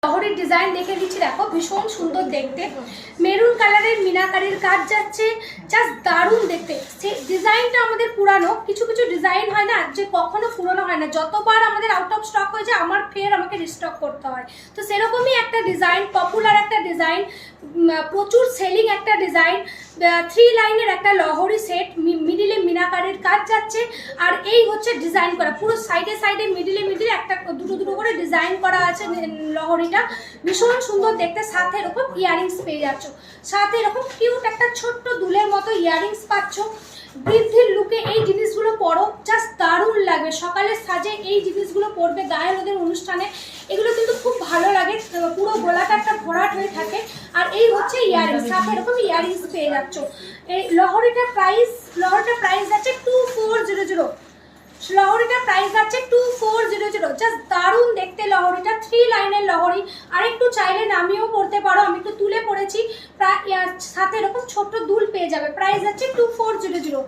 লহরির design দেখে দিচ্ছি, দেখো ভীষণ সুন্দর দেখতে, মেরুন কালারের মিনাকারির কাজ যাচ্ছে, জাস্ট দারুণ দেখতে। সে ডিজাইনটা আমাদের পুরানো, কিছু কিছু ডিজাইন হয় না যে কখনো পুরনো হয় না, যতবার আমাদের আউট অফ স্টক হয়ে যায় আমার ফের আমাকে রিস্টক করতে হয়। তো সেরকমই একটা ডিজাইন, পপুলার একটা ডিজাইন, প্রচুর সেলিং একটা ডিজাইন, 3 লাইনের একটা লহরি সেট, মিডিলে মিনাকারির কাজ যাচ্ছে। আর এই হচ্ছে ডিজাইন করা, পুরো সাইডে সাইডে মিডিলে একটা দুটো দুটো করে ডিজাইন করা আছে লহরিটা, ভীষণ সুন্দর দেখতে। সাথে এরকম ইয়ারিংস পেয়ে যাচ্ছ, সাথে এরকম কিউট একটা ছোট্ট দুলের মতো ইয়ারিংস পাচ্ছ। বৃদ্ধির লুকে এই জিনিসগুলো পরো, জাস্ট দারুণ লাগবে। সকালের সাজে এই জিনিসগুলো পরবে, গায়ে হলুদের অনুষ্ঠানে এগুলো কিন্তু খুব ভালো লাগে, পুরো গলাটা একটা ভরাট হয়ে থাকে। আর এই হচ্ছে ইয়ারিংস, সাথে এরকম ইয়ারিংস পেয়ে যাচ্ছ। এই লহরিটার প্রাইস যাচ্ছে 2400। লহরিটার প্রাইস যাচ্ছে 2400, জাস্ট দারুণ দেখতে লহরিটা, 3 লাইনের লহরি। আর একটু চাইলে নামিয়েও পড়তে পারো, আমি একটু তুলে পড়েছি, সাথে এরকম ছোট্ট দুল পেয়ে যাবে। প্রাইস যাচ্ছে 2400।